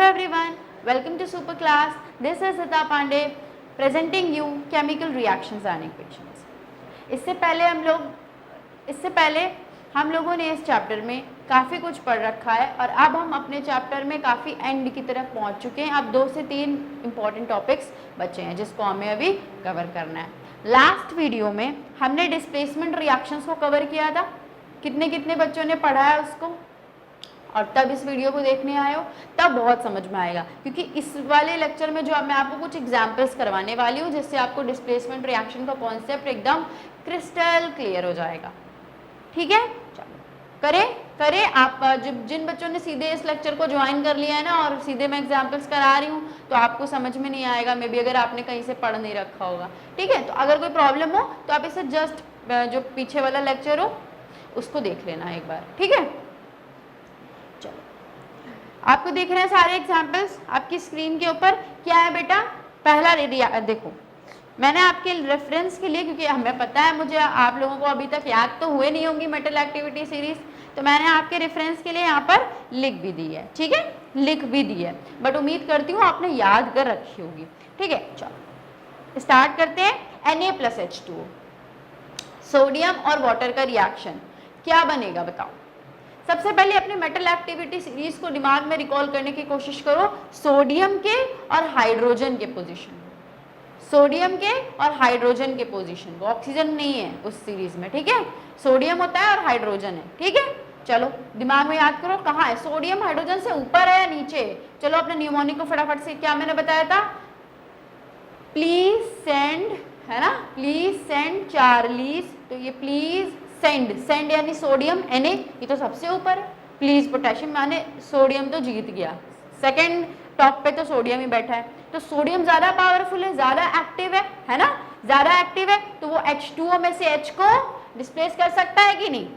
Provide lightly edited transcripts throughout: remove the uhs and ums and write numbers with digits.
everyone, welcome to Super Class. This is Sita Pandey presenting you chemical reactions and equations. इससे पहले हम लोगों ने इस चैप्टर में काफ़ी कुछ पढ़ रखा है और अब हम अपने चैप्टर में काफ़ी एंड की तरफ पहुंच चुके हैं। अब 2 से 3 इंपॉर्टेंट टॉपिक्स बचे हैं जिसको हमें अभी कवर करना है। लास्ट वीडियो में हमने डिस्प्लेसमेंट रिएक्शंस को कवर किया था। कितने बच्चों ने पढ़ा है उसको, और तब इस वीडियो को देखने आए हो तब बहुत समझ में आएगा, क्योंकि इस वाले लेक्चर में जो मैं आपको कुछ एग्जांपल्स करवाने वाली हूँ जिससे आपको डिस्प्लेसमेंट रिएक्शन का कॉन्सेप्ट एकदम क्रिस्टल क्लियर हो जाएगा। ठीक है, चलो करें आप जिन बच्चों ने सीधे इस लेक्चर को ज्वाइन कर लिया है ना और सीधे मैं एग्जाम्पल्स करा रही हूँ तो आपको समझ में नहीं आएगा, मे बी अगर आपने कहीं से पढ़ नहीं रखा होगा। ठीक है, तो अगर कोई प्रॉब्लम हो तो आप इसे जस्ट जो पीछे वाला लेक्चर हो उसको देख लेना एक बार। ठीक है, चलो आपको दिख रहे हैं सारे एग्जाम्पल्स आपकी स्क्रीन के ऊपर। क्या है बेटा, पहला देखो मैंने आपके रेफरेंस के लिए, क्योंकि हमें पता है मुझे आप लोगों को अभी तक याद तो हुए नहीं होंगी मेटल एक्टिविटी सीरीज, तो मैंने आपके रेफरेंस के लिए यहाँ पर लिख भी दी है। ठीक है, लिख भी दी है, बट उम्मीद करती हूँ आपने याद कर रखी होगी। ठीक है, चलो स्टार्ट करते हैं। Na+H2O सोडियम और वाटर का रिएक्शन क्या बनेगा बताओ। सबसे पहले अपने मेटल एक्टिविटी सीरीज को दिमाग में रिकॉल करने की कोशिश करो। सोडियम के और हाइड्रोजन के पोजीशन, सोडियम के और हाइड्रोजन के पोजीशन, वो ऑक्सीजन नहीं है उस सीरीज में। ठीक है, सोडियम होता है और हाइड्रोजन है। ठीक है, चलो दिमाग में याद करो कहाँ है सोडियम, हाइड्रोजन से ऊपर है या नीचे। चलो अपने न्यूमोनिक को फटाफट से, क्या मैंने बताया था, प्लीज सेंड, है ना, प्लीज सेंड चार्लीज, तो ये प्लीज सेंड यानी सोडियम Na, ये तो सबसे ऊपर है। प्लीज पोटेशियम माने सोडियम तो जीत गया, सेकंड टॉप पे तो सोडियम ही बैठा है, तो सोडियम ज्यादा पावरफुल है, ज्यादा एक्टिव है ना, ज्यादा एक्टिव है, तो वो H2O में से H को डिस्प्लेस कर सकता है कि नहीं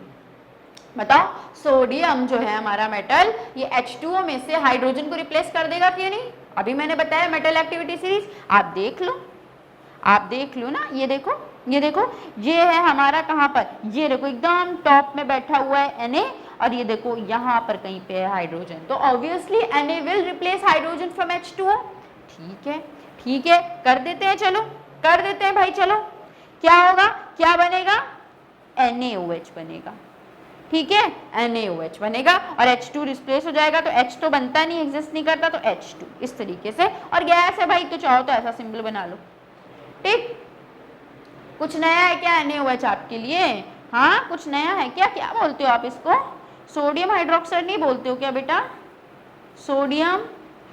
बताओ। सोडियम जो है हमारा मेटल, ये H2O में से हाइड्रोजन को रिप्लेस कर देगा कि नहीं। अभी मैंने बताया मेटल एक्टिविटी सीरीज, आप देख लो ना, ये देखो ये है हमारा कहाँ पर, ये देखो एकदम टॉप में बैठा हुआ है Na, और ये देखो यहाँ पर कहीं पे है हाइड्रोजन, तो obviously Na will replace hydrogen from H2O। ठीक है, कर देते हैं, चलो कर देते हैं भाई, चलो क्या होगा, क्या बनेगा, NaOH बनेगा। ठीक है, NaOH बनेगा और H2 रिप्लेस हो जाएगा, तो H तो बनता नहीं, एग्जिस्ट नहीं करता, तो H2 इस तरीके से, और गैस है भाई तो चाहो तो ऐसा सिंबल बना लो। ठीक, कुछ नया है क्या NaOH आपके लिए, हाँ कुछ नया है क्या, क्या बोलते हो आप इसको, सोडियम हाइड्रोक्साइड नहीं बोलते हो क्या बेटा, सोडियम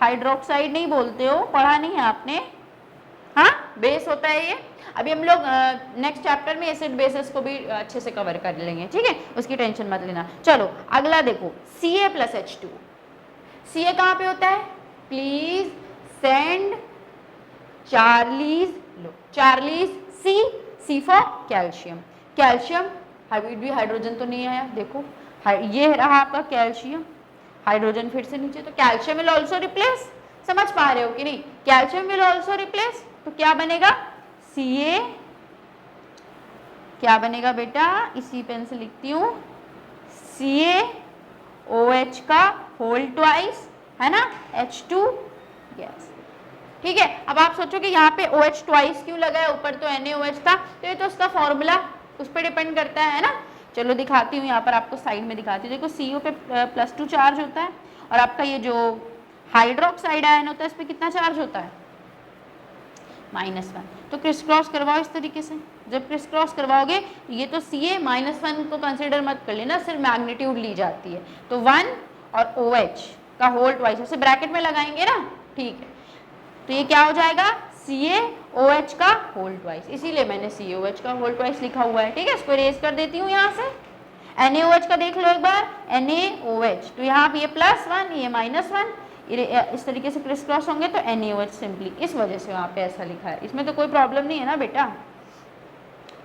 हाइड्रोक्साइड नहीं बोलते हो, पढ़ा नहीं है आपने, हाँ बेस होता है ये। अभी हम लोग नेक्स्ट चैप्टर में एसिड बेसिस को भी अच्छे से कवर कर लेंगे। ठीक है, उसकी टेंशन मत लेना। चलो अगला देखो, Ca+H2O, Ca कहाँ पे होता है, please send Charlie's, low Charlie's, C for calcium, calcium hydrogen तो नहीं आया, देखो ये रहा आपका कैल्शियम, हाइड्रोजन फिर से नीचे, तो कैल्शियम विल ऑल्सो रिप्लेस, समझ पा रहे हो कि नहीं, कैल्शियम विल ऑल्सो रिप्लेस, तो क्या बनेगा Ca, क्या बनेगा बेटा, इसी पेन से लिखती हूँ, CaOH का होल ट्वाइस, है ना, H2 गैस। ठीक है, अब आप सोचो कि यहाँ पे OH ट्वाइस क्यों लगा है, ऊपर तो NaOH था, तो ये तो उसका फॉर्मूला उस पर डिपेंड करता है ना। चलो दिखाती हूँ, यहाँ पर आपको साइड में दिखाती हूँ, देखो CO पे +2 चार्ज होता है और आपका ये जो हाइड्रोक्साइड आयन होता है इस पर कितना चार्ज होता है, -1, तो क्रिस क्रॉस करवाओ इस तरीके से। जब क्रिस क्रॉस करवाओगे ये तो Ca -1 को कंसिडर मत कर लेना, सिर्फ मैग्नीट्यूड ली जाती है, तो 1 और OH का होल ट्वाइस उसे ब्रैकेट में लगाएंगे ना। ठीक है, तो ये क्या हो जाएगा, CaOH का होल ट्वाइस, इसीलिए मैंने CaOH का होल ट्वाइस लिखा हुआ है। ठीक है, इसको इरेज कर देती हूँ यहाँ से। NaOH का देख लो एक बार, NaOH, तो यहाँ पे ये +1 ये -1, इस तरीके से क्रिस क्रॉस होंगे तो NaOH सिंपली, इस वजह से वहाँ पे ऐसा लिखा है। इसमें तो कोई प्रॉब्लम नहीं है ना बेटा,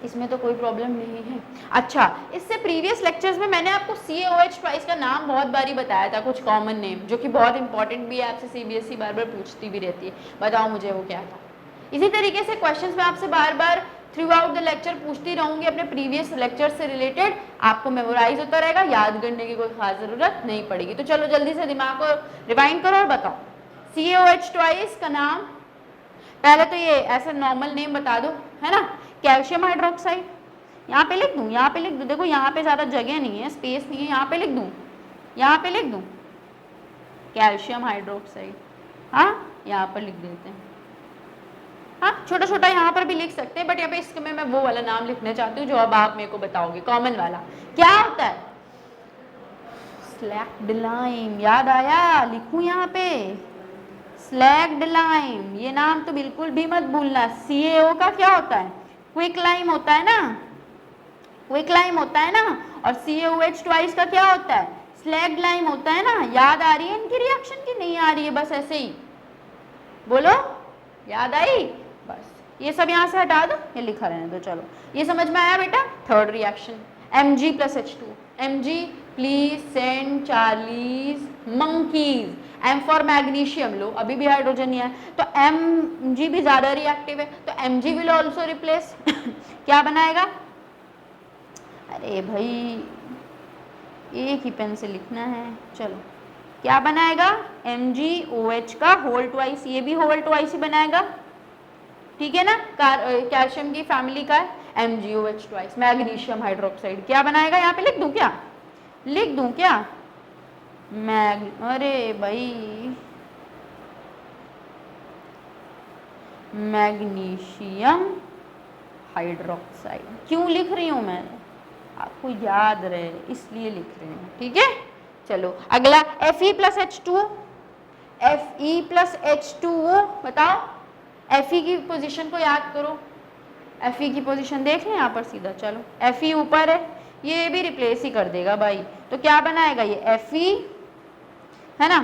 इसमें तो कोई प्रॉब्लम नहीं है। अच्छा, इससे प्रीवियस लेक्चर्स में मैंने आपको CaOH ट्वाइस का नाम बहुत बारी बताया था, कुछ कॉमन नेम जो कि बहुत इंपॉर्टेंट भी है, आपसे CBSE बार बार पूछती भी रहती है, बताओ मुझे वो क्या था। इसी तरीके से क्वेश्चंस मैं आपसे बार बार थ्रू आउट द लेक्चर पूछती रहूंगी अपने प्रीवियस लेक्चर से रिलेटेड, आपको मेमोराइज होता रहेगा, याद करने की कोई खास जरूरत नहीं पड़ेगी। तो चलो जल्दी से दिमाग को रिवाइंड करो और बताओ CaOH ट्वाइस का नाम, पहले तो ये ऐसा नॉर्मल नेम बता दो, है ना, कैल्शियम हाइड्रोक्साइड। यहाँ पे लिख दूँ, यहाँ पे लिख दूँ, देखो यहाँ पे ज़्यादा जगह नहीं है, स्पेस नहीं है, यहाँ पे लिख दूँ, यहाँ पे लिख दूँ कैल्शियम हाइड्रोक्साइड, हाँ यहाँ पर लिख देते हैं, हाँ छोटा छोटा यहाँ पर भी लिख सकते हैं, बट यहाँ पे इसके में मैं वो वाला नाम लिखना चाहती हूँ जो अब आप मेरे को बताओगे, कॉमन वाला। क्या होता है? स्लैक्ड लाइम, याद आया? लिखूँ यहाँ पे स्लैक्ड लाइम, ये नाम तो बिल्कुल भी मत भूलना। CaO का क्या होता है? क्विक लाइम होता है ना, क्विक लाइम होता है ना, और CaOH ट्वाइस का क्या होता है? स्लैक्ड लाइम होता है ना। याद आ रही है इनकी रिएक्शन की नहीं आ रही है? बस ऐसे ही बोलो, याद आई? बस ये सब यहाँ से हटा दो, ये लिखा रहने दो। चलो ये समझ में आया बेटा? Third reaction Mg + H2, Mg please send Charlie's monkeys, M for magnesium लो, अभी भी हाइड्रोजन ही है तो Mg भी ज्यादा रिएक्टिव है, तो Mg विल ऑल्सो रिप्लेस क्या बनाएगा? अरे भाई एक ही पेन से लिखना है। चलो क्या बनाएगा? MgOH का होल ट्वाइस, ये भी होल ट्वाइस ही बनाएगा, ठीक है ना, कैल्शियम की फैमिली का है। MgOH ट्वाइस मैग्नीशियम हाइड्रोक्साइड क्या बनाएगा? यहाँ पे लिख दूं क्या? लिख दूं क्या? अरे भाई मैग्नीशियम हाइड्रोक्साइड क्यों लिख रही हूं मैं? आपको याद रहे इसलिए लिख रही हूँ, ठीक है। चलो अगला Fe + H2, Fe + H2O बताओ, Fe की पोजीशन को याद करो, Fe की पोजीशन देख लें यहाँ पर सीधा। चलो Fe ऊपर है, ये भी रिप्लेस ही कर देगा भाई, तो क्या बनाएगा ये? Fe, है ना।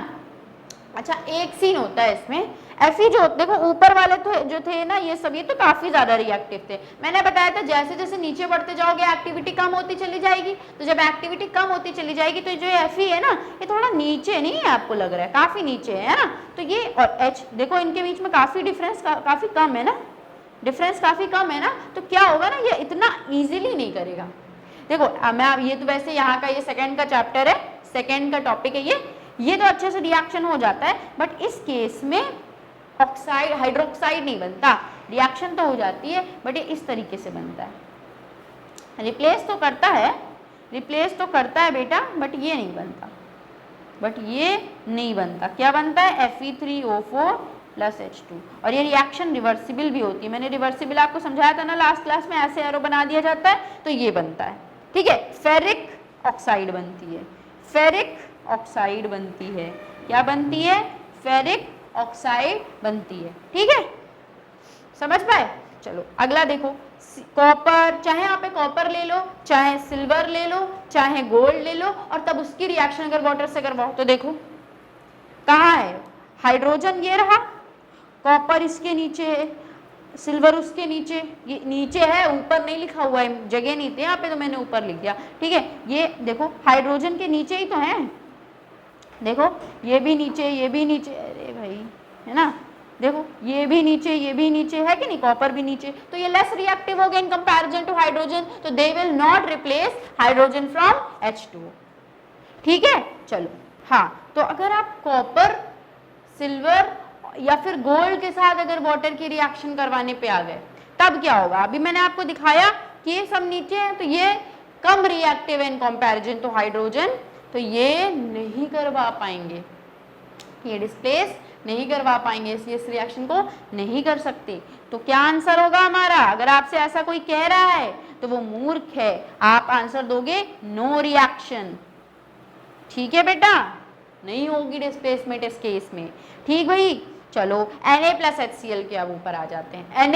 अच्छा एक सीन होता है इसमें, Fe जो देखो ऊपर वाले तो जो थे ना ये सब, ये तो काफी ज्यादा रिएक्टिव थे। मैंने बताया था जैसे जैसे नीचे बढ़ते जाओगे एक्टिविटी कम होती चली जाएगी, तो जब एक्टिविटी कम होती चली जाएगी तो जो Fe है ना ये थोड़ा नीचे नहीं है, आपको लग रहा है काफी नीचे है ना, तो ये और H देखो इनके बीच में काफी डिफरेंस काफी कम है ना, डिफरेंस काफी कम है ना, तो क्या होगा ना ये इतना ईजिली नहीं करेगा। देखो मैं ये तो वैसे यहाँ का ये सेकेंड का चैप्टर है, सेकेंड का टॉपिक है ये तो अच्छे से रिएक्शन हो जाता है, बट इस केस में ऑक्साइड हाइड्रोक्साइड नहीं बनता, रिएक्शन तो हो जाती है बट ये इस तरीके से बनता है। रिप्लेस तो करता है, रिप्लेस तो करता है बेटा, बट ये नहीं बनता, बट ये नहीं बनता। क्या बनता है? Fe3O4 + H2, और ये रिएक्शन रिवर्सिबल भी होती है। मैंने रिवर्सिबल आपको समझाया था ना लास्ट क्लास में, ऐसे एरो बना दिया जाता है तो ये बनता है, ठीक है। फेरिक ऑक्साइड बनती है, फेरिक ऑक्साइड बनती है, क्या बनती है? फेरिक ऑक्साइड बनती है, ठीक है, समझ पाए। चलो अगला देखो, कॉपर, चाहे यहाँ पे कॉपर ले लो, चाहे सिल्वर ले लो, चाहे गोल्ड ले लो, और तब उसकी रिएक्शन अगर वाटर से करवाओ तो देखो कहाँ है? हाइड्रोजन ये रहा, कॉपर इसके नीचे है, सिल्वर उसके नीचे, ये नीचे है, ऊपर नहीं लिखा हुआ है, जगह नहीं थी यहाँ पे तो मैंने ऊपर लिख दिया, ठीक है। ये देखो हाइड्रोजन के नीचे ही तो है, देखो ये भी नीचे, ये भी नीचे, अरे भाई है ना, देखो ये भी नीचे, ये भी नीचे है कि नहीं, कॉपर भी नीचे, तो ये लेस रिएक्टिव हो गया इन कंपैरिजन टू हाइड्रोजन, तो they will not replace hydrogen from H2O, ठीक है। चलो हाँ, तो अगर आप कॉपर, सिल्वर या फिर गोल्ड के साथ अगर वाटर की रिएक्शन करवाने पे आ गए तब क्या होगा? अभी मैंने आपको दिखाया कि ये सब नीचे है तो ये कम रिएक्टिव है इन कंपैरिजन टू हाइड्रोजन, तो ये नहीं करवा पाएंगे, ये डिस्प्लेस नहीं करवा पाएंगे, इसलिए इस रिएक्शन को नहीं कर सकते। तो क्या आंसर होगा हमारा? अगर आपसे ऐसा कोई कह रहा है तो वो मूर्ख है, आप आंसर दोगे नो रिएक्शन, ठीक है बेटा, नहीं होगी डिस्प्लेसमेंट इस केस में, ठीक भाई। चलो Na + HCl के अब ऊपर आ जाते हैं।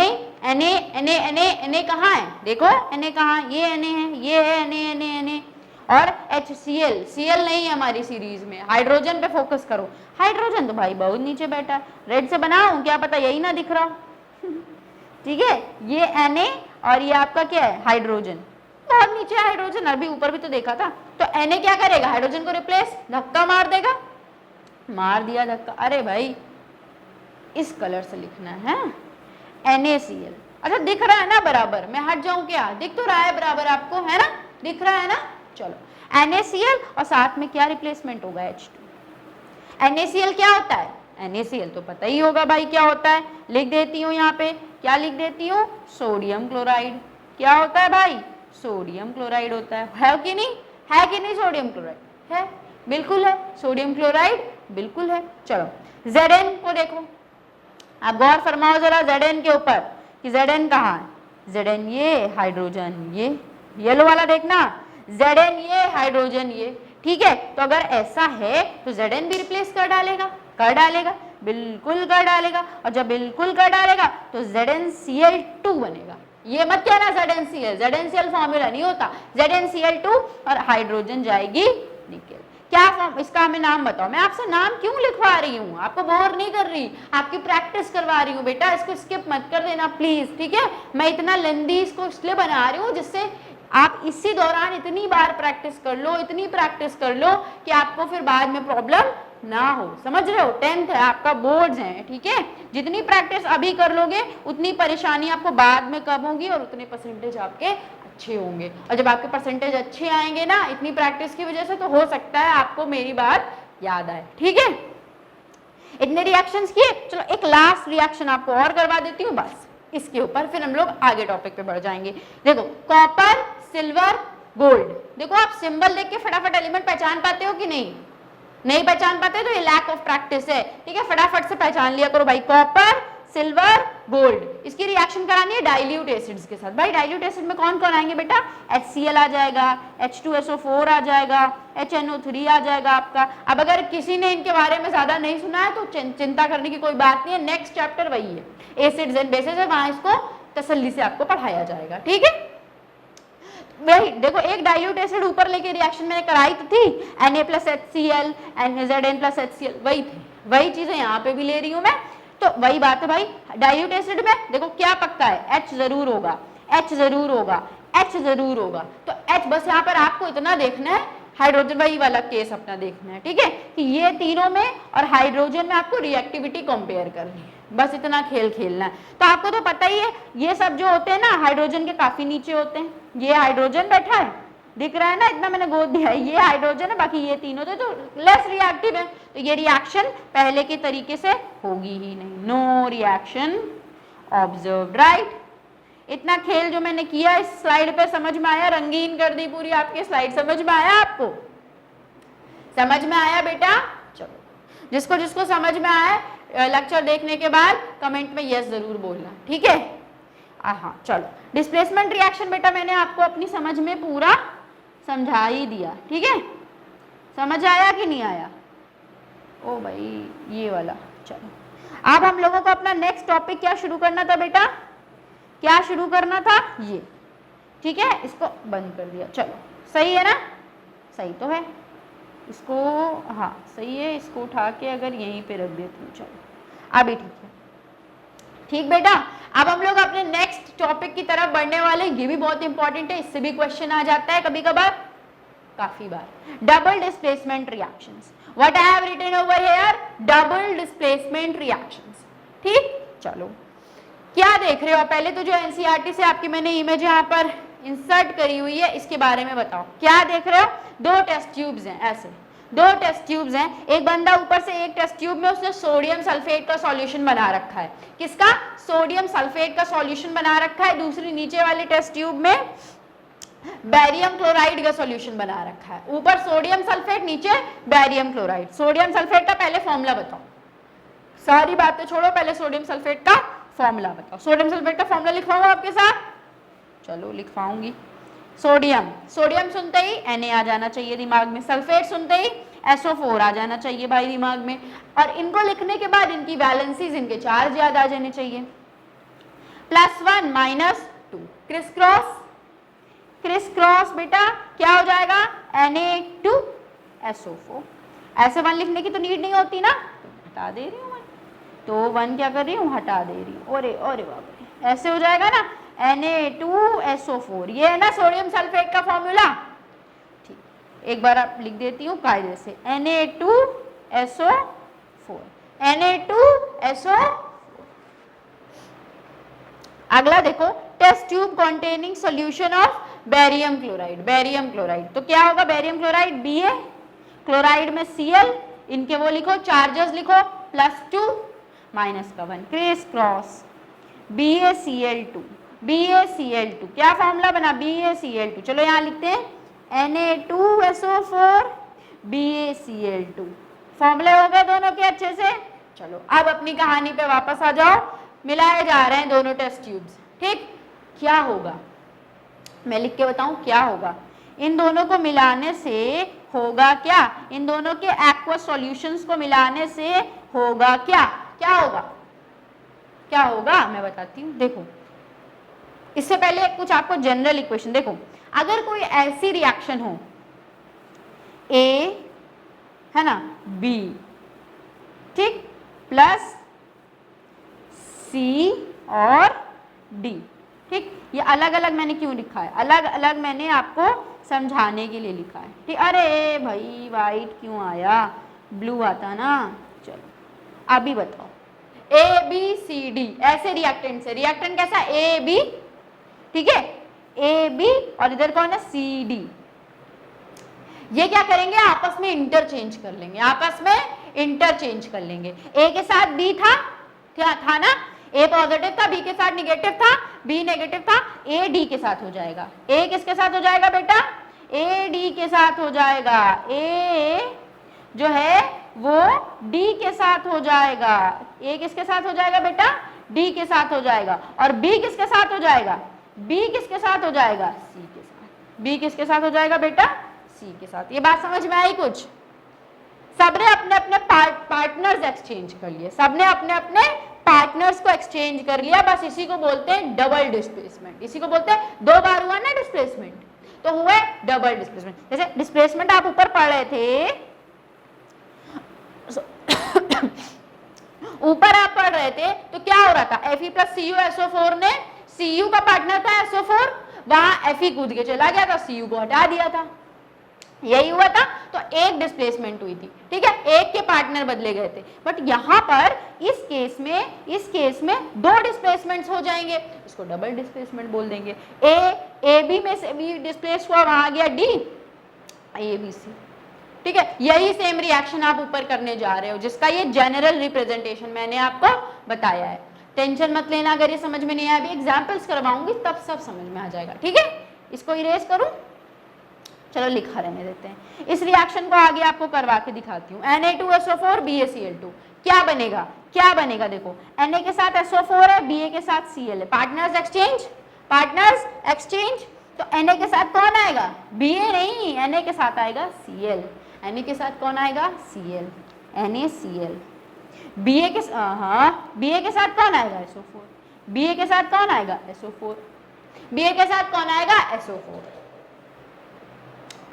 Na कहाँ है? देखो Na कहाँ, ये Na है, ये है Na, और HCl, Cl नहीं है हमारी सीरीज में, हाइड्रोजन पे फोकस करो। हाइड्रोजन तो भाई बहुत नीचे बैठा है, रेड से बनाऊं क्या पता यही ना दिख रहा हो ठीक है, ये Na और ये आपका क्या है? हाइड्रोजन, बहुत नीचे हाइड्रोजन, अभी ऊपर भी तो देखा था। तो Na क्या करेगा? हाइड्रोजन को रिप्लेस, धक्का मार देगा, मार दिया धक्का। अरे भाई इस कलर से लिखना है NaCl। अच्छा दिख रहा है ना बराबर? मैं हट जाऊं क्या? दिख तो रहा है बराबर आपको, है ना, दिख रहा है ना। चलो NaCl और साथ में क्या रिप्लेसमेंट होगा? H2। NaCl क्या होता है? NaCl तो पता ही होगा भाई क्या होता है, लिख देती हूँ यहाँ पे, क्या लिख देती हूँ, सोडियम क्लोराइड। क्या होता है भाई, सोडियम क्लोराइड होता है कि नहीं, है कि नहीं, सोडियम क्लोराइड है, बिल्कुल है, सोडियम क्लोराइड बिल्कुल है। चलो Zn को देखो, आप गौर फरमाओ जरा Zn के ऊपर कि Zn कहाँ है, Zn ये, हाइड्रोजन ये, येलो वाला देखना, Zn ये, हाइड्रोजन ये, ठीक है। तो अगर ऐसा है तो Zn भी रिप्लेस कर डालेगा, बिल्कुल कर डालेगा, और जब बिल्कुल कर डालेगा तो ZnCl2 बनेगा। ये मत कहना ZnCl फॉर्मूला नहीं होता, ZnCl2 और हाइड्रोजन जाएगी निकल। क्या फॉर्म, इसका हमें नाम बताओ। मैं आपसे नाम क्यों लिखवा रही हूँ, आपको बोर नहीं कर रही, आपकी प्रैक्टिस करवा रही हूँ बेटा, इसको स्किप मत कर देना प्लीज, ठीक है। मैं इतना लेंदी इसको इसलिए बना रही हूँ जिससे आप इसी दौरान इतनी बार प्रैक्टिस कर लो, इतनी प्रैक्टिस कर लो कि आपको फिर बाद में प्रॉब्लम ना हो, समझ रहे हो। 10th है आपका, बोर्ड्स हैं, ठीक है। जितनी प्रैक्टिस अभी कर लोगे उतनी परेशानी आपको बाद में कम होगी और उतने परसेंटेज आपके अच्छे होंगे। और जब आपके परसेंटेज अच्छे आएंगे ना इतनी प्रैक्टिस की वजह से, तो हो सकता है आपको मेरी बात याद आए, ठीक है। इतने रिएक्शंस किए, चलो एक लास्ट रिएक्शन आपको और करवा देती हूँ बस, इसके ऊपर फिर हम लोग आगे टॉपिक पे बढ़ जाएंगे। देखो कॉपर, सिल्वर, गोल्ड, देखो आप सिंबल देख के फटाफट एलिमेंट पहचान पाते हो कि नहीं पहचान पाते तो ये लैक ऑफ प्रैक्टिस है, ठीक है। फटाफट से पहचान लिया करो भाई, कॉपर, सिल्वर, गोल्ड। इसकी रिएक्शन करानी है डाइल्यूट एसिड्स के साथ। भाई डाइल्यूट एसिड में कौन कौन आएंगे बेटा, HCl आ जाएगा, H2SO4 आ जाएगा, HNO3 आ जाएगा आपका। अब अगर किसी ने इनके बारे में ज्यादा नहीं सुना है तो चिंता करने की कोई बात नहीं है, नेक्स्ट चैप्टर वही है, एसिड्स एंड बेसिस है, वहां इसको तसल्ली से आपको पढ़ाया जाएगा, ठीक है। वही देखो, एक डाइल्यूट एसिड ऊपर लेके रिएक्शन मैंने कराई तो थी, Na+HCl, Zn+HCl, वही थी, वही चीजें यहाँ पे भी ले रही हूँ मैं। तो वही बात है भाई, डाइल्यूट एसिड में देखो क्या पक्का है, H जरूर होगा, H जरूर होगा, H जरूर होगा। तो H बस यहाँ पर आपको इतना देखना है, हाइड्रोजन वही वाला केस अपना देखना है, ठीक है, कि ये तीनों में और हाइड्रोजन में आपको रिएक्टिविटी कंपेयर करनी है, बस इतना खेल खेलना है। तो आपको तो पता ही है ये सब जो होते हैं ना हाइड्रोजन के काफी नीचे होते हैं। ये हाइड्रोजन बैठा है, दिख रहा है ना, इतना मैंने गोद दिया है, ये हाइड्रोजन है, बाकी ये तीनों तो लेस रिएक्टिव है, तो ये रिएक्शन पहले के तरीके से होगी ही नहीं, नो रिएक्शन ऑब्जर्व्ड, राइट। इतना खेल जो मैंने किया इस स्लाइड पे समझ में आया, रंगीन कर दी पूरी आपकी स्लाइड, समझ में आया आपको, समझ में आया बेटा। चलो जिसको जिसको समझ में आया लेक्चर देखने के बाद कमेंट में यस जरूर बोलना, ठीक है। हाँ चलो, डिस्प्लेसमेंट रिएक्शन बेटा मैंने आपको अपनी समझ में पूरा समझा ही दिया, ठीक है। समझ आया कि नहीं आया, ओ भाई ये वाला। चलो अब हम लोगों को अपना नेक्स्ट टॉपिक क्या शुरू करना था बेटा, क्या शुरू करना था, ये, ठीक है। इसको बंद कर दिया, चलो सही है ना, सही तो है, इसको हाँ सही है, इसको उठा के अगर यहीं पे रख देती हूँ, चलो अभी ठीक है, ठीक बेटा। अब हम लोग अपने नेक्स्ट टॉपिक की तरफ बढ़ने वाले हैं, ये भी बहुत इंपॉर्टेंट है, इससे भी क्वेश्चन आ जाता है कभी कभार, काफी बार। Double displacement reactions, what I have written over here, double displacement reactions, ठीक। चलो क्या देख रहे हो, पहले तो जो एनसीईआरटी से आपकी मैंने इमेज यहाँ पर इंसर्ट करी हुई है इसके बारे में बताओ, क्या देख रहे हो, दो टेस्ट ट्यूब्स हैं, ऐसे दो टेस्ट ट्यूब्स हैं, एक बंदा ऊपर से एक टेस्ट ट्यूब में उसने सोडियम सल्फेट का सॉल्यूशन बना रखा है, किसका, सोडियम सल्फेट का सॉल्यूशन बना रखा है, दूसरी नीचे वाली टेस्ट ट्यूब में बैरियम क्लोराइड का सॉल्यूशन बना रखा है, ऊपर सोडियम सल्फेट नीचे बैरियम क्लोराइड। सोडियम सल्फेट का पहले फॉर्मूला बताओ, सारी बातें छोड़ो, पहले सोडियम सल्फेट का फॉर्मूला बताओ। सोडियम सल्फेट का फॉर्मूला लिखवाऊं आपके साथ, चलो लिखवाऊंगी। सोडियम, सोडियम सुनते ही Na आ जाना चाहिए दिमाग में, सल्फेट सुनते ही SO4 आ जाना चाहिए भाई दिमाग में, और इनको लिखने के बाद इनकी वैलेंसीज, इनके चार्ज याद आ जाने चाहिए, +1 -2, क्रिस क्रॉस, क्रिस क्रॉस बेटा क्या हो जाएगा, Na2SO4। ऐसे 1 लिखने की तो नीड नहीं होती ना, तो हटा दे रही हूँ मैं, तो 1 क्या कर रही हूँ, हटा दे रही हूँ, अरे अरे बाप रे, ऐसे हो जाएगा ना, Na2SO4, ये है ना सोडियम सल्फेट का फॉर्मूला, ठीक। एक बार आप लिख देती हूँ कायदे से, Na2SO4, Na2SO4। अगला देखो, test tube containing solution of barium chloride, barium chloride, तो क्या होगा, बैरियम क्लोराइड Ba, क्लोराइड में Cl, इनके वो लिखो, चार्जेस लिखो, +2 माइनस का 1 क्रिस क्रॉस BaCl2 BaCl2 क्या फॉर्मूला बना BaCl2, चलो यहाँ लिखते हैं Na2SO4 BaCl2, फॉर्मूले हो गए दोनों के अच्छे से। चलो अब अपनी कहानी पे वापस आ जाओ, मिलाए जा रहे हैं दोनों टेस्ट ट्यूब्स, ठीक। क्या होगा मैं लिख के बताऊं क्या होगा, इन दोनों को मिलाने से होगा क्या, इन दोनों के एक्वस सॉल्यूशंस को मिलाने से होगा क्या, क्या होगा, क्या होगा मैं बताती हूँ। देखो इससे पहले कुछ आपको जनरल इक्वेशन, देखो अगर कोई ऐसी रिएक्शन हो A है ना B, ठीक, प्लस C और D, ठीक, ये अलग अलग मैंने क्यों लिखा है, अलग अलग मैंने आपको समझाने के लिए लिखा है, ठीक। अरे भाई वाइट क्यों आया, ब्लू आता ना। चलो अभी बताओ ABCD ऐसे रिएक्टेंट से, रिएक्टेंट कैसा AB, ठीक है AB और इधर कौन है CD, ये क्या करेंगे आपस में इंटरचेंज कर लेंगे, आपस में इंटरचेंज कर लेंगे। A के साथ B था, क्या था ना, A पॉजिटिव था, B के साथ निगेटिव था, B नेगेटिव था, A D के साथ हो जाएगा। A किसके साथ हो जाएगा बेटा, A D के साथ हो जाएगा, A जो है वो D के साथ हो जाएगा, A किसके साथ हो जाएगा बेटा, D के साथ हो जाएगा, और B किसके साथ हो जाएगा, B किसके साथ हो जाएगा, C के साथ, B किसके साथ हो जाएगा बेटा, C के साथ। ये बात समझ में आई कुछ, सबने अपने अपने पार्टनर्स एक्सचेंज कर लिए, सबने अपने अपने पार्टनर्स को एक्सचेंज कर लिया, बस इसी को बोलते हैं डबल डिस्प्लेसमेंट, इसी को बोलते हैं, दो बार हुआ ना डिस्प्लेसमेंट तो हुआ डबल डिस्प्लेसमेंट। जैसे डिस्प्लेसमेंट आप ऊपर पढ़ रहे थे ऊपर आप पढ़ रहे थे तो क्या हो रहा था, Fe+Cu ने Cu का पार्टनर था SO4, वहां Fe कूद के चला गया था, Cu को हटा दिया था, यही हुआ था। तो एक डिस्प्लेसमेंट हुई थी, ठीक है, एक के पार्टनर बदले गए थे। बट यहाँ पर इस केस में दो डिस्प्लेसमेंट्स हो जाएंगे, इसको डबल डिस्प्लेसमेंट बोल देंगे। ए बी में से बी डिस्प्लेस हुआ, वहां गया डी, ए बी सी, ठीक है। यही सेम रिएक्शन आप ऊपर करने जा रहे हो, जिसका ये जनरल रिप्रेजेंटेशन मैंने आपको बताया है। टेंशन मत लेना, अगर ये समझ में नहीं आया, अभी एग्जाम्पल्स करवाऊंगी तब सब समझ में आ जाएगा, ठीक है। इसको इरेज करूं, चलो लिखा रहने देते हैं। इस रिएक्शन को आगे आपको करवा के दिखाती हूँ। Na2SO4 BaCl2 क्या बनेगा, क्या बनेगा, देखो Na के साथ SO4 है, Ba के साथ Cl है, पार्टनर्स एक्सचेंज, तो Na के साथ कौन आएगा, Ba नहीं, Na के साथ आएगा Cl, Na के साथ कौन आएगा Cl, NaCl। Ba के साथ कौन आएगा SO4, Ba के साथ कौन आएगा SO4, Ba के साथ कौन आएगा SO4,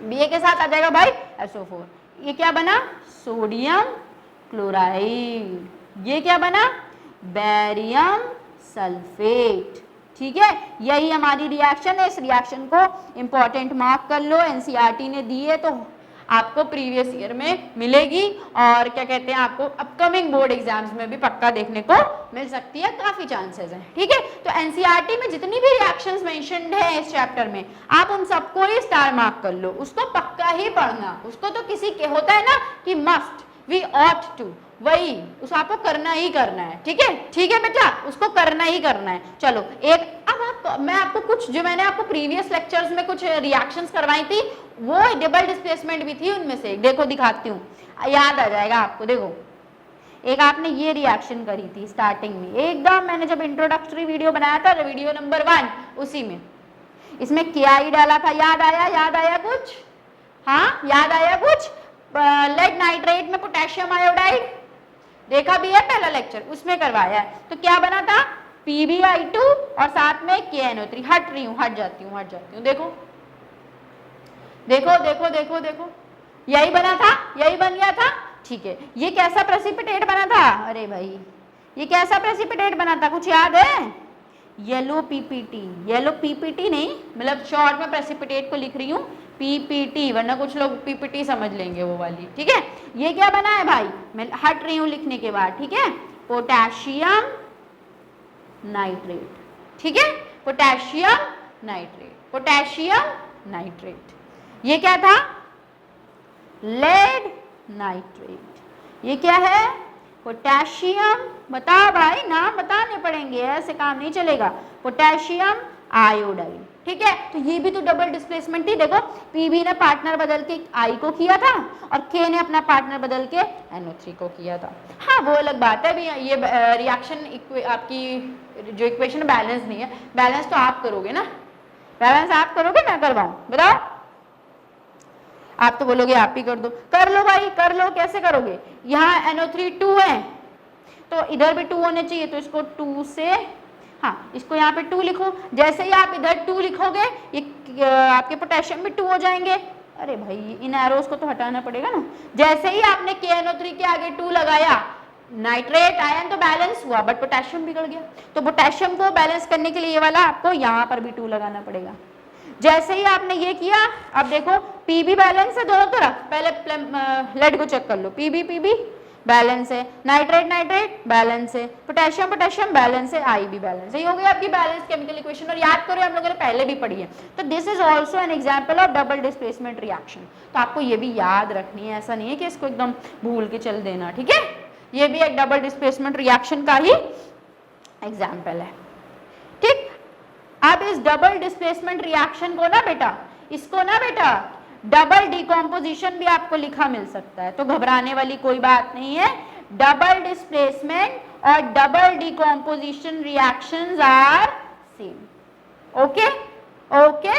Ba के साथ आ जाएगा भाई SO4। ये क्या बना, सोडियम क्लोराइड, ये क्या बना, बैरियम सल्फेट, ठीक है। यही हमारी रिएक्शन है। इस रिएक्शन को इंपॉर्टेंट मार्क कर लो, एनसीईआरटी ने दी है तो आपको प्रीवियस ईयर में मिलेगी, और क्या कहते हैं आपको अपकमिंग बोर्ड एग्जाम्स में भी पक्का देखने को मिल सकती है, काफी चांसेस हैं, ठीक है। तो एनसीईआरटी में जितनी भी रिएक्शंस मेंशन्ड है इस चैप्टर में, आप उन सबको ही स्टार मार्क कर लो, उसको पक्का ही पढ़ना, उसको तो किसी के होता है ना कि मस्ट, वी ऑट टू, वही उस आपको करना ही करना है, ठीक है, ठीक है बेटा, उसको करना ही करना है। चलो एक अब मैं आपको कुछ, जो मैंने आपको प्रीवियस लेक्चर्स में कुछ रिएक्शंस करवाई थी, वो डबल डिस्प्लेसमेंट भी थी, उनमें से देखो दिखाती हूँ, याद आ जाएगा आपको। देखो एक आपने ये रिएक्शन करी थी स्टार्टिंग में, एकदम मैंने जब इंट्रोडक्टरी वीडियो बनाया था, वीडियो नंबर 1, उसी में, इसमें क्या ही डाला था, याद आया कुछ, हाँ याद आया कुछ, लेड नाइट्रेट में पोटेशियम आयोडाइड देखा भी है पहला लेक्चर, उसमें करवाया है। तो क्या बना था, PbI2 और साथ में KNO3, हट जाती हूँ, देखो यही बना था, यही बन गया था, ठीक है। ये कैसा प्रेसिपिटेट बना था, अरे भाई ये कैसा प्रेसिपिटेट बना था, कुछ याद है, येलो पीपीटी नहीं, मतलब शॉर्ट में प्रेसिपिटेट को लिख रही हूँ PPT, वरना कुछ लोग PPT समझ लेंगे वो वाली, ठीक है। ये क्या बना है भाई, मैं हट रही हूँ लिखने के बाद, ठीक है, पोटेशियम नाइट्रेट, ठीक है, पोटेशियम नाइट्रेट। ये क्या था, लेड नाइट्रेट, ये क्या है, पोटेशियम, बता भाई, नाम बताने पड़ेंगे, ऐसे काम नहीं चलेगा। पोटेशियम आयोडाइड, ठीक है। तो ये भी तो डबल डिस्प्लेसमेंट ही, देखो पीबी ने पार्टनर बदल के आई को किया था और के ने अपना पार्टनर बदल के NO3 को किया था। हाँ वो अलग बात है भी, ये रिएक्शन आपकी जो इक्वेशन बैलेंस नहीं है, बैलेंस तो आप करोगे ना, बैलेंस आप करोगे मैं करवाऊं, बताओ। आप तो बोलोगे आप ही कर दो, कर लो भाई कर लो। कैसे करोगे, यहाँ NO3 2 है तो इधर भी 2 होने चाहिए, तो इसको 2 से, हाँ इसको यहाँ पे 2 लिखो। जैसे ही आप इधर 2 लिखोगे ये आपके पोटेशियम भी 2 हो जाएंगे। अरे भाई इन एरोस को तो हटाना पड़ेगा ना। जैसे ही आपने KNO3 के आगे 2 लगाया, नाइट्रेट आयन तो बैलेंस हुआ बट पोटेशियम बिगड़ गया, तो पोटेशियम को बैलेंस करने के लिए ये वाला आपको यहाँ पर भी 2 लगाना पड़ेगा। जैसे ही आपने ये किया, अब देखो पीबी बैलेंस है दोनों तरफ, पहले लेड को चेक कर लो, पीबी पीबी बैलेंस है, नाइट्रेट नाइट्रेट बैलेंस है, पोटेशियम पोटेशियम बैलेंस है, आई भी बैलेंस है। ये हो गई आपकी बैलेंस केमिकल इक्वेशन। और याद करो हम लोगों ने पहले भी पढ़ी है, तो this is also an example of double displacement reaction. तो आपको ये भी याद रखनी है, ऐसा नहीं है कि इसको एकदम भूल के चल देना, ठीक है। ये भी एक डबल डिस्प्लेसमेंट रिएक्शन का ही एग्जाम्पल है, ठीक। अब इस डबल डिस्प्लेसमेंट रिएक्शन को ना बेटा, इसको ना बेटा डबल डिकम्पोजिशन भी आपको लिखा मिल सकता है, तो घबराने वाली कोई बात नहीं है। डबल डिस्प्लेसमेंट और double decomposition reactions are same. Okay okay,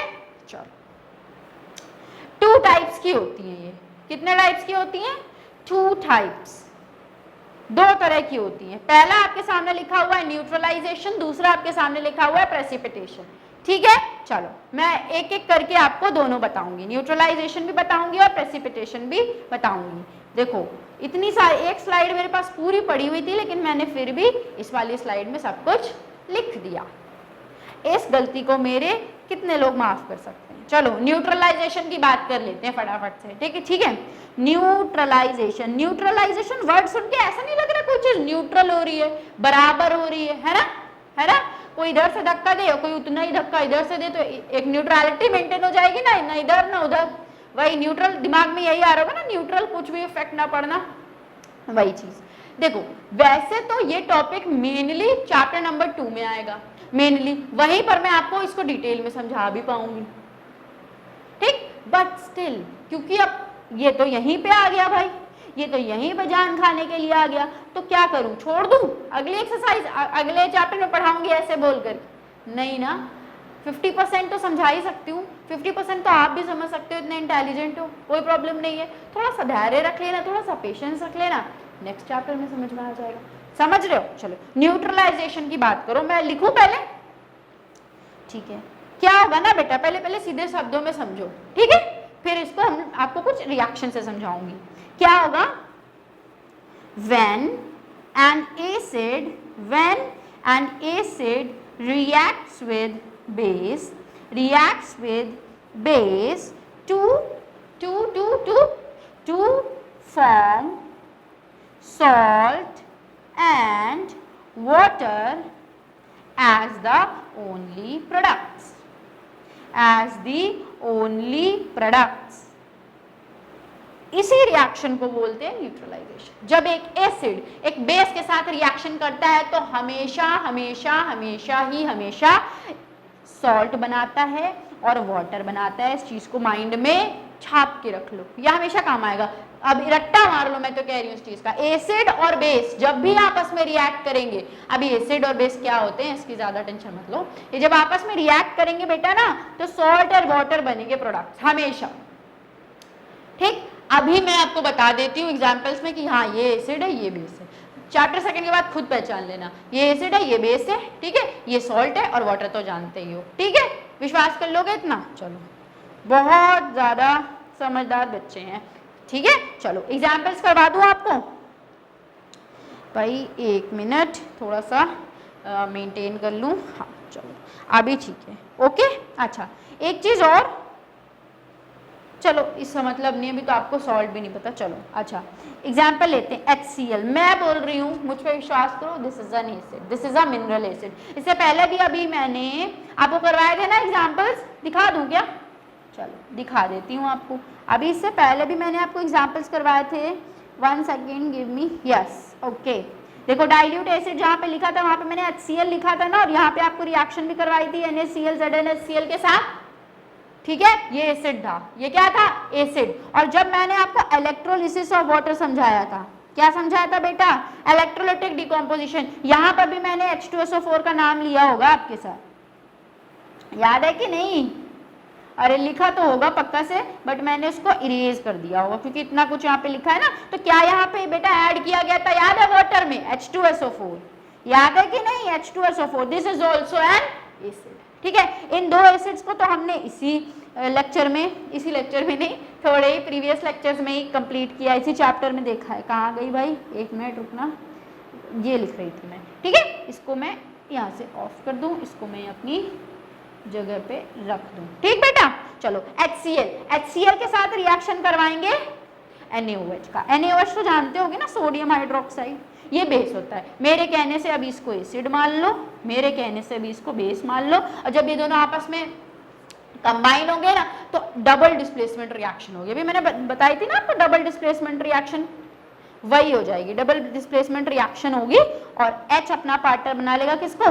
चलो 2 टाइप्स की होती हैं ये। कितने टाइप्स की होती हैं? 2 टाइप्स, 2 तरह की होती है। पहला आपके सामने लिखा हुआ है न्यूट्रलाइजेशन, दूसरा आपके सामने लिखा हुआ है प्रेसिपिटेशन, ठीक है। चलो मैं एक एक करके आपको दोनों बताऊंगी, न्यूट्रलाइजेशन भी बताऊंगी और प्रेसिपिटेशन भी बताऊंगी। देखो इतनी सारी, एक स्लाइड मेरे पास पूरी पड़ी हुई थी लेकिन मैंने फिर भी इस वाली स्लाइड में सब कुछ लिख दिया। इस गलती को मेरे कितने लोग माफ कर सकते हैं? चलो न्यूट्रलाइजेशन की बात कर लेते हैं फटाफट से, ठीक है ठीक है। न्यूट्रलाइजेशन, न्यूट्रलाइजेशन वर्ड सुन के ऐसा नहीं लग रहा कोई चीज न्यूट्रल हो रही है, बराबर हो रही है ना, है ना। कोई इधर से धक्का दे, कोई उतना ही धक्का इधर से दे, तो एक न्यूट्रलिटी मेंटेन हो जाएगी ना इधर ना उधर। वही न्यूट्रल, दिमाग में यही आ रहा होगा ना, न्यूट्रल, कुछ भी इफेक्ट ना पड़ना, वही चीज। देखो वैसे तो ये टॉपिक मेनली चैप्टर नंबर 2 में आएगा, मेनली वहीं पर मैं आपको इसको डिटेल में समझा भी पाऊंगी, ठीक। बट स्टिल क्योंकि अब ये तो यहीं पे आ गया भाई, ये तो यहीं पे जान खाने के लिए आ गया, तो क्या करूं, छोड़ दूं? अगली एक्सरसाइज अगले चैप्टर में पढ़ाऊंगी ऐसे बोलकर? नहीं ना, 50% तो समझा ही सकती हूँ, 50% तो आप भी समझ सकते हो, इतने इंटेलिजेंट हो, कोई प्रॉब्लम नहीं है। थोड़ा सा धैर्य रख लेना, थोड़ा सा पेशेंस रख लेना, नेक्स्ट चैप्टर में समझ में आ जाएगा। समझ रहे हो? चलो न्यूट्रलाइजेशन की बात करो, मैं लिखूं पहले, ठीक है। क्या होगा ना बेटा, पहले सीधे शब्दों में समझो, ठीक है, फिर इसको हम आपको कुछ रिएक्शन से समझाऊंगी। क्या होगा? when an acid reacts with base to form salt and water as the only products, इसी रिएक्शन को बोलते हैं न्यूट्रलाइजेशन। जब एक एसिड एक बेस के साथ रिएक्शन करता है तो हमेशा सॉल्ट बनाता है और वाटर बनाता है। इस चीज को माइंड में छाप के रख लो, यह हमेशा काम आएगा। अब रट्टा मार लो, मैं तो कह रही हूँ इस चीज का, एसिड और बेस जब भी आपस में रिएक्ट करेंगे, अभी एसिड और बेस क्या होते हैं इसकी ज्यादा टेंशन मत लो, ये जब आपस में रिएक्ट करेंगे बेटा ना, तो सॉल्ट और वाटर बनेंगे प्रोडक्ट्स हमेशा, ठीक। अभी मैं आपको बता देती हूँ एग्जाम्पल्स में कि हाँ ये एसिड है ये बेस है, चैप्टर सेकंड के बाद खुद पहचान लेना, ये एसिड है ये बेस है, ठीक है, ये सॉल्ट है और वाटर तो जानते ही हो, ठीक है। विश्वास कर लोगे इतना? चलो बहुत ज्यादा समझदार बच्चे हैं, ठीक है। चलो एग्जाम्पल्स करवा दूँ आपको भाई, 1 मिनट थोड़ा सा मेंटेन कर लूँ, हाँ चलो अभी ठीक है, ओके। अच्छा एक चीज और, चलो इसका मतलब नहीं, अभी तो आपको सॉल्ट भी नहीं पता, चलो अच्छा एग्जाम्पल लेते हैं HCl। मैं बोल रही हूँ, मुझ पर विश्वास करो, this is an acid, this is a mineral acid. इससे पहले भी अभी मैंने आपको करवाए थे ना एग्जाम्पल्स, दिखा दूँ क्या? चलो दिखा देती हूँ आपको। अभी इससे पहले भी मैंने आपको एग्जाम्पल्स करवाए थे 1 second give me, yes okay. देखो डाइल्यूट एसिड जहाँ पे लिखा था वहां पे मैंने HCl लिखा था ना, और यहाँ पे आपको रिएक्शन भी करवाई थी NaCl ZnHCl के साथ, ठीक है, ये एसिड था, ये क्या था एसिड। और जब मैंने आपको इलेक्ट्रोलिसिस ऑफ वाटर समझाया था, क्या समझाया था बेटा, इलेक्ट्रोलाइटिक डिकम्पोजिशन, यहाँ पर भी मैंने H2SO4 का नाम लिया होगा आपके साथ, याद है कि नहीं, अरे लिखा तो होगा पक्का से, बट मैंने उसको इरेज कर दिया होगा क्योंकि इतना कुछ यहाँ पे लिखा है ना। तो क्या यहाँ पे बेटा ऐड किया गया था, याद है वाटर में H2SO4, याद है कि नहीं H2SO4, this is also an acid, ठीक है। इन दो एसिड्स को तो हमने इसी लेक्चर में नहीं, थोड़े ही प्रीवियस लेक्चर्स में ही कंप्लीट किया, इसी चैप्टर में देखा है। कहाँ गई भाई, एक मिनट रुकना, ये लिख रही थी मैं, ठीक है। इसको मैं यहाँ से ऑफ कर दूँ, इसको मैं अपनी जगह पे रख दूं, ठीक बेटा। चलो HCl के साथ रिएक्शन करवाएंगे NaOH का। NaOH तो जानते होगे ना, सोडियम हाइड्रोक्साइड, ये बेस होता है। मेरे कहने से अभी इसको एसिड मान लो, मेरे कहने से अभी इसको बेस मान लो, और जब ये दोनों आपस में कंबाइन होंगे ना तो डबल डिस्प्लेसमेंट रिएक्शन होगी। अभी मैंने बताई थी ना आपको डबल डिस्प्लेसमेंट रिएक्शन, वही हो जाएगी, डबल डिस्प्लेसमेंट रिएक्शन होगी, और H अपना पार्टनर बना लेगा किसको,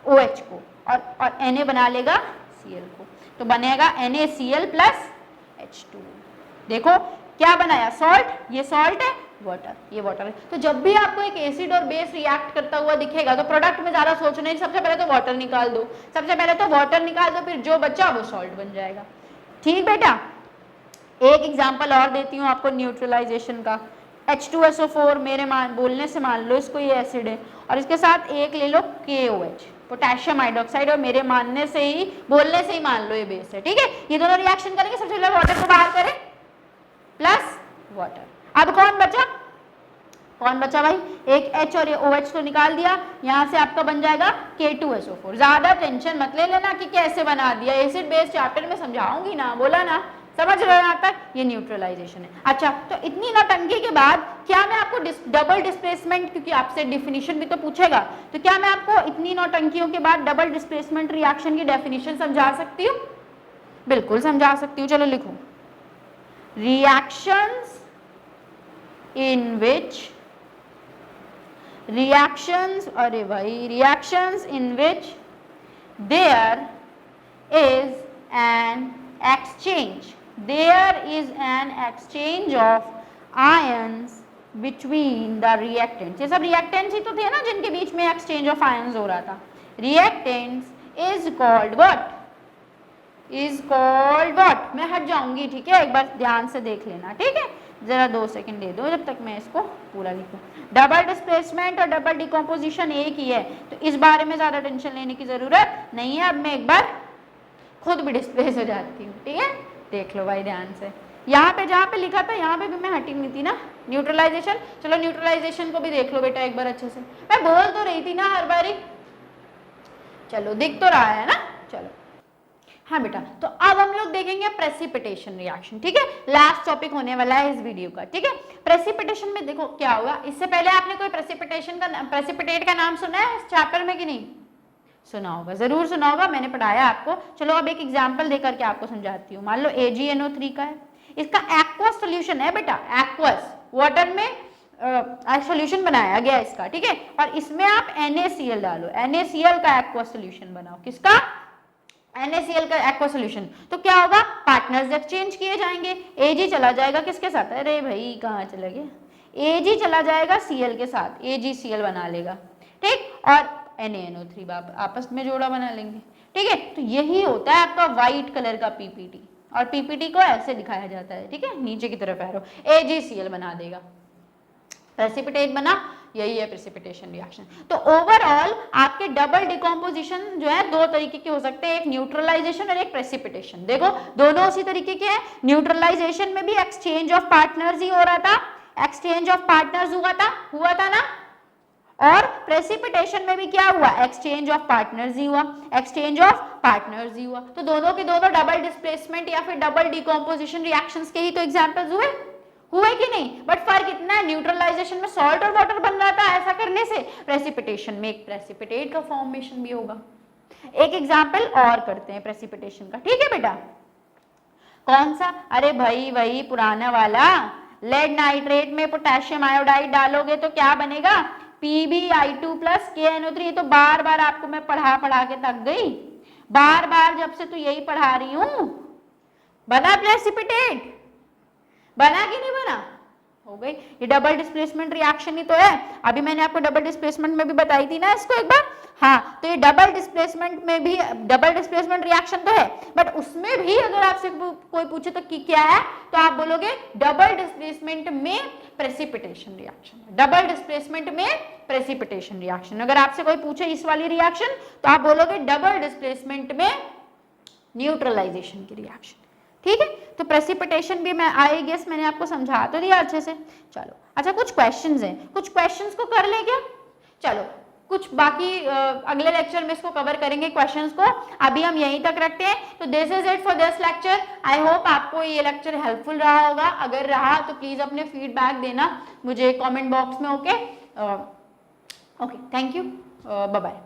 OH को, और Na बना लेगा Cl को, तो बनेगा NaCl प्लस H2। देखो क्या बनाया, सॉल्ट, ये सॉल्ट है, वाटर, ये वाटर है। तो जब भी आपको एक एसिड और बेस रिएक्ट करता हुआ दिखेगा तो प्रोडक्ट में ज्यादा सोचना नहीं, सबसे पहले तो वाटर निकाल दो, सबसे पहले तो वाटर निकाल दो, फिर जो बचा वो सॉल्ट बन जाएगा, ठीक बेटा। एक एग्जाम्पल और देती हूँ आपको न्यूट्रलाइजेशन का। H2SO4 मेरे बोलने से मान लो इसको ये एसिड है, और इसके साथ एक ले लो KOH, पोटेशियम हाइड्रोक्साइड, और मेरे मानने से ही, बोलने से ही मान लो ये बेस है, ठीक है। ये दोनों रिएक्शन करेंगे, सबसे पहले वाटर को बाहर करें, प्लस वाटर। अब कौन बचा भाई, एक H और ये OH तो निकाल दिया, यहाँ से आपका बन जाएगा K2SO4। ज्यादा टेंशन मत ले लेना कि कैसे बना दिया, एसिड बेस चैप्टर में समझाऊंगी ना, बोला ना, समझ रहे हो यहाँ तक, ये न्यूट्रलाइजेशन है। अच्छा, तो इतनी नौटंकी के बाद क्या मैं आपको डबल डिस्प्लेसमेंट, क्योंकि आपसे डेफिनेशन भी तो पूछेगा, तो क्या मैं आपको इतनी नौटंकियों के बाद डबल डिस्प्लेसमेंट रिएक्शन की डेफिनेशन समझा सकती हूँ? बिल्कुल समझा सकती हूँ, चलो लिखो, reactions in which, reactions in which there is an exchange of ions between the reactants। ये सब reactants ही तो थे ना जिनके बीच में exchange of ions हो रहा था। reactants is called what? मैं हट जाऊंगी, ठीक है, एक बार ध्यान से देख लेना, ठीक है, जरा 2 सेकंड दे दो जब तक मैं इसको पूरा लिखूं। डबल डिस्प्लेसमेंट और डबल डिकम्पोजिशन एक ही है, तो इस बारे में ज्यादा टेंशन लेने की जरूरत नहीं है। अब मैं एक बार खुद भी डिस्प्लेस हो जाती हूँ, ठीक है, देख लो भाई ध्यान से। यहाँ पे जहाँ पे लिखा था यहाँ पे भी मैं हटी नहीं थी ना, न्यूट्रलाइजेशन। चलो न्यूट्रलाइजेशन को भी देख लो बेटा एक बार अच्छे से, मैं बोल तो रही थी ना हर बारी, चलो दिख तो रहा है ना, चलो हाँ बेटा। तो अब हम लोग देखेंगे प्रेसिपिटेशन रिएक्शन, ठीक है, लास्ट टॉपिक होने वाला है इस वीडियो का, ठीक है। प्रेसिपिटेशन में देखो क्या होगा, इससे पहले आपने कोई प्रेसिपिटेट का नाम सुना है इस चैप्टर में कि नहीं सुना होगा, जरूर सुना होगा, मैंने पढ़ाया आपको। चलो अब एक एग्जांपल देकर के आपको समझाती हूँ। मान लो AgNO3 का है, इसका एक्वस सोल्यूशन है बेटा, एक्वस वाटर में सोल्यूशन बनाया गया इसका, ठीक है, और इसमें आप NaCl डालो, NaCl का एक्वस सोल्यूशन बनाओ, किसका, NaCl का एक्वा सोल्यूशन। तो क्या होगा, पार्टनर्स एक्सचेंज किए जाएंगे, Ag चला जाएगा किसके साथ, अरे भाई कहाँ चला गया, Ag चला जाएगा Cl के साथ, AgCl बना लेगा, ठीक, और NaNO3 आपस में जोड़ा बना लेंगे, ठीक है। तो यही होता है आपका व्हाइट कलर का PPT, और PPT को ऐसे दिखाया जाता है, ठीक है, नीचे की तरफ एरो, AgCl बना देगा, प्रेसिपिटेट बना, यही है प्रेसिपिटेशन रिएक्शन। तो ओवरऑल आपके डबल डिकम्पोजिशन जो है दो तरीके के हो सकते हैं, एक न्यूट्रलाइजेशन और एक प्रेसिपिटेशन। देखो दोनों उसी तरीके के हैं, न्यूट्रलाइजेशन में भी एक्सचेंज ऑफ पार्टनर्स ही हो रहा था, एक्सचेंज ऑफ पार्टनर्स हुआ था ना, और प्रेसिपिटेशन में भी क्या हुआ, एक्सचेंज ऑफ पार्टनर्स ही हुआ, तो दोनों के दोनों डबल डिस्प्लेसमेंट या फिर डबल डिकम्पोजिशन रिएक्शंस के ही तो एग्जांपल्स हुए कि नहीं। बट फर्क इतना है, न्यूट्रलाइजेशन में सॉल्ट और वाटर बन रहा था ऐसा करने से, प्रेसिपिटेशन में एक प्रेसिपिटेट का फॉर्मेशन भी होगा। एक एग्जांपल और करते हैं प्रेसिपिटेशन का, ठीक है बेटा, कौन सा, अरे भाई वही पुराना वाला, लेड नाइट्रेट में पोटेशियम आयोडाइड डालोगे तो क्या बनेगा, PbI2 प्लस KNO3। ये तो बार बार आपको मैं पढ़ा के थक गई, बार बार जब से तो यही पढ़ा रही हूं। बना प्रेसिपिटेट, बना कि नहीं बना, हो गई। ये डबल डिस्प्लेसमेंट रिएक्शन ही तो है, अभी मैंने आपको डबल डिस्प्लेसमेंट में भी बताई थी ना इसको एक बार। हाँ, तो ये डबल डिस्प्लेसमेंट में भी डबल डिस्प्लेसमेंट रिएक्शन तो है, बट उसमें भी अगर आपसे कोई पूछे तो क्या है, तो आप बोलोगे डबल डिस्प्लेसमेंट में प्रेसिपिटेशन रिएक्शन, डबल डिस्प्लेसमेंट में प्रेसिपिटेशन रिएक्शन। अगर आपसे कोई पूछे इस वाली रिएक्शन तो आप बोलोगे डबल डिस्प्लेसमेंट में न्यूट्रलाइजेशन की रिएक्शन। ठीक है, तो प्रेसिपिटेशन भी मैं आई गेस मैंने आपको समझा तो दिया अच्छे से। चलो अच्छा, कुछ क्वेश्चंस हैं, कुछ क्वेश्चंस को कर लें क्या? चलो कुछ बाकी अगले लेक्चर में इसको कवर करेंगे क्वेश्चंस को, अभी हम यहीं तक रखते हैं। तो this is it for this lecture. I hope आपको ये लेक्चर हेल्पफुल रहा होगा, अगर रहा तो प्लीज अपने फीडबैक देना मुझे कमेंट बॉक्स में। Okay, thank you, bye bye.